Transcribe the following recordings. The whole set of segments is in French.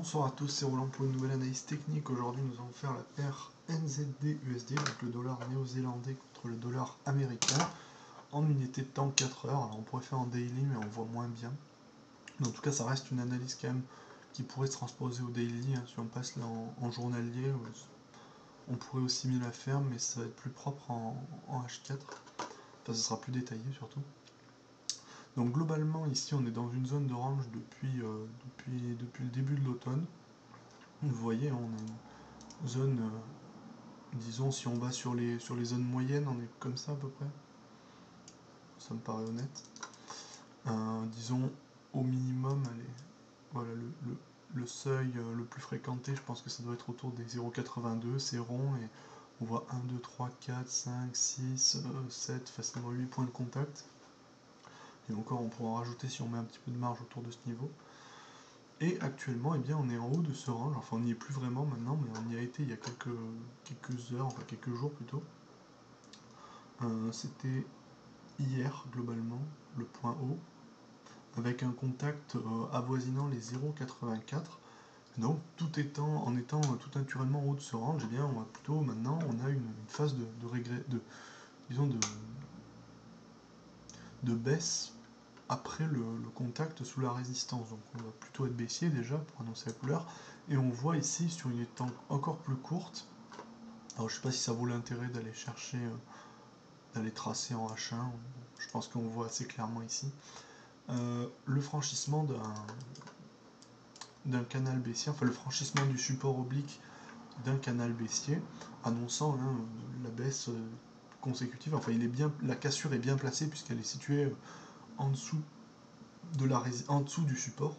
Bonsoir à tous, c'est Roland pour une nouvelle analyse technique. Aujourd'hui nous allons faire la paire NZD-USD, donc le dollar néo-zélandais contre le dollar américain, en unité de temps 4 heures. Alors on pourrait faire en daily mais on voit moins bien. Mais en tout cas ça reste une analyse quand même qui pourrait se transposer au daily, hein. Si on passe là en journalier, on pourrait aussi mieux la faire, mais ça va être plus propre en H4. Enfin ça sera plus détaillé surtout. Donc globalement ici on est dans une zone de range depuis le début de l'automne. Vous voyez, on a une zone, disons si on va sur les zones moyennes, on est comme ça à peu près. Ça me paraît honnête. Disons au minimum, allez, voilà le seuil le plus fréquenté, je pense que ça doit être autour des 0,82, c'est rond et on voit 1, 2, 3, 4, 5, 6, 7, facilement 8 points de contact. Et encore on pourra en rajouter si on met un petit peu de marge autour de ce niveau. Et actuellement, eh bien, on est en haut de ce range, enfin on n'y est plus vraiment maintenant, mais on y a été il y a quelques heures, enfin quelques jours plutôt. C'était hier globalement, le point haut, avec un contact avoisinant les 0,84. Donc en étant tout naturellement en haut de ce range, eh bien, on va plutôt maintenant on a une phase de baisse après le contact sous la résistance. Donc on va plutôt être baissier déjà pour annoncer la couleur. Et on voit ici sur une étang encore plus courte, alors je sais pas si ça vaut l'intérêt d'aller chercher, d'aller tracer en H1, je pense qu'on voit assez clairement ici, le franchissement d'un canal baissier, enfin le franchissement du support oblique d'un canal baissier, annonçant la baisse consécutive. Enfin la cassure est bien placée puisqu'elle est située en dessous du support,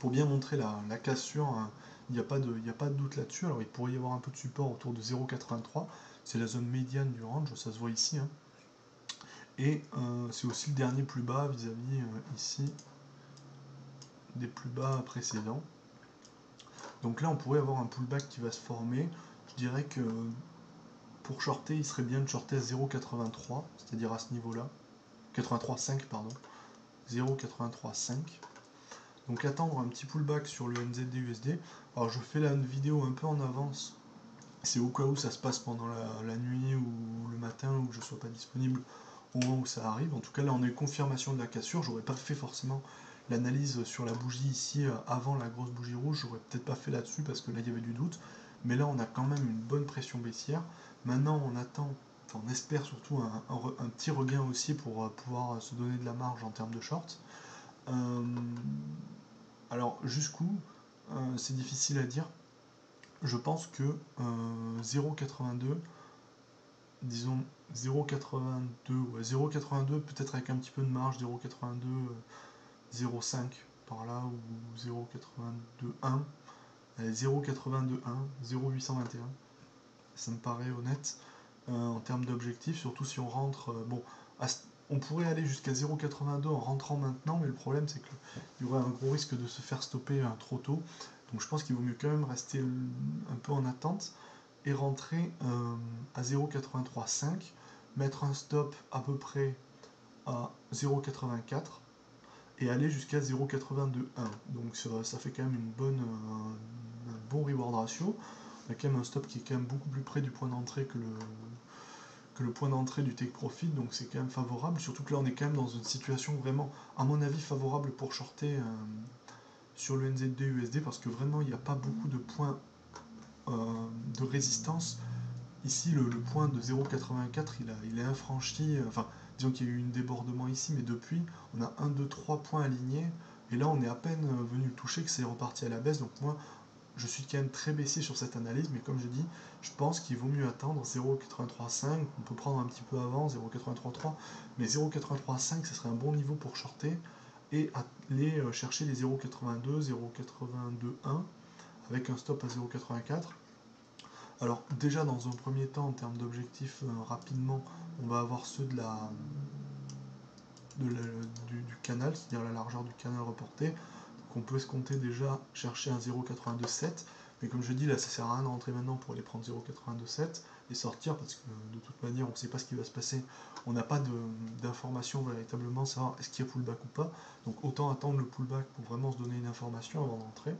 pour bien montrer la cassure. Il n'y a pas de doute là-dessus. Alors il pourrait y avoir un peu de support autour de 0,83, c'est la zone médiane du range, ça se voit ici, hein. Et c'est aussi le dernier plus bas vis-à-vis ici des plus bas précédents. Donc là on pourrait avoir un pullback qui va se former. Je dirais que pour shorter il serait bien de shorter à 0,83, c'est-à-dire à ce niveau là, 83,5 pardon, 0,83,5. Donc attendre un petit pullback sur le NZD-USD. Alors je fais la vidéo un peu en avance, c'est au cas où ça se passe pendant la nuit ou le matin, ou que je ne sois pas disponible au moment où ça arrive. En tout cas là on a eu confirmation de la cassure, j'aurais pas fait forcément l'analyse sur la bougie ici avant la grosse bougie rouge, j'aurais peut-être pas fait là-dessus parce que là il y avait du doute, mais là on a quand même une bonne pression baissière. Maintenant on attend, enfin on espère surtout un petit regain haussier pour pouvoir se donner de la marge en termes de short. Alors jusqu'où, c'est difficile à dire. Je pense que 0,82, disons 0,82, ouais, 0,82 peut-être avec un petit peu de marge, 0,82, 0,5 par là, ou 0,82,1, 0,82,1, 0,821, ça me paraît honnête en termes d'objectif, surtout si on rentre, bon, on pourrait aller jusqu'à 0,82 en rentrant maintenant, mais le problème c'est qu'il y aurait un gros risque de se faire stopper trop tôt. Donc je pense qu'il vaut mieux quand même rester un peu en attente et rentrer à 0,83,5, mettre un stop à peu près à 0,84 et aller jusqu'à 0,82,1. Donc ça fait quand même un bon reward ratio. On a quand même un stop qui est quand même beaucoup plus près du point d'entrée que le point d'entrée du take profit, donc c'est quand même favorable, surtout que là on est quand même dans une situation vraiment, à mon avis, favorable pour shorter sur le NZD-USD, parce que vraiment il n'y a pas beaucoup de points de résistance. Ici le point de 0,84 il est infranchi, enfin disons qu'il y a eu un débordement ici, mais depuis on a 1, 2, 3 points alignés, et là on est à peine venu le toucher que c'est reparti à la baisse. Donc moi je suis quand même très baissier sur cette analyse, mais comme je dis, je pense qu'il vaut mieux attendre 0,83,5, on peut prendre un petit peu avant 0,83,3, mais 0,83,5 ce serait un bon niveau pour shorter et aller chercher les 0,82, 0,82,1 avec un stop à 0,84. Alors déjà dans un premier temps, en termes d'objectifs, rapidement, on va avoir ceux du canal, c'est-à-dire la largeur du canal reporté. Donc on peut se compter déjà chercher un 0,82,7, mais comme je dis là ça sert à rien de rentrer maintenant pour aller prendre 0,82,7 et sortir, parce que de toute manière on ne sait pas ce qui va se passer, on n'a pas d'informations véritablement savoir est-ce qu'il y a pullback ou pas, donc autant attendre le pullback pour vraiment se donner une information avant d'entrer.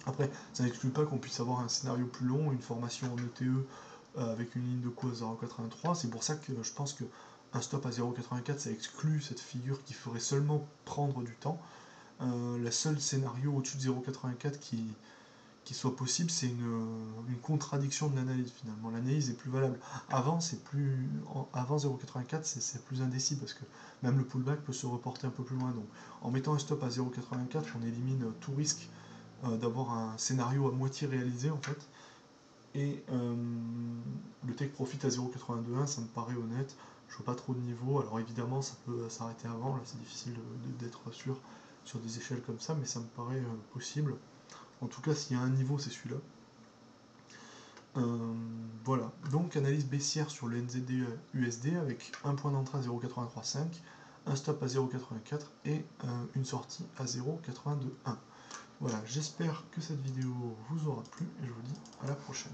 Après, ça n'exclut pas qu'on puisse avoir un scénario plus long, une formation en ETE avec une ligne de coup à 0,83. C'est pour ça que je pense que un stop à 0,84, ça exclut cette figure qui ferait seulement prendre du temps. Le seul scénario au-dessus de 0,84 qui soit possible, c'est une contradiction de l'analyse finalement. L'analyse est plus valable. Avant 0,84, c'est plus indécis parce que même le pullback peut se reporter un peu plus loin. Donc en mettant un stop à 0,84, on élimine tout risque d'avoir un scénario à moitié réalisé en fait. Et le take profit à 0,821, ça me paraît honnête. Je vois pas trop de niveau. Alors évidemment, ça peut s'arrêter avant. Là, c'est difficile d'être sûr sur des échelles comme ça, mais ça me paraît possible. En tout cas, s'il y a un niveau, c'est celui-là. Voilà. Donc, analyse baissière sur le NZD USD avec un point d'entrée à 0,835, un stop à 0,84 et une sortie à 0,821. Voilà, j'espère que cette vidéo vous aura plu et je vous dis à la prochaine.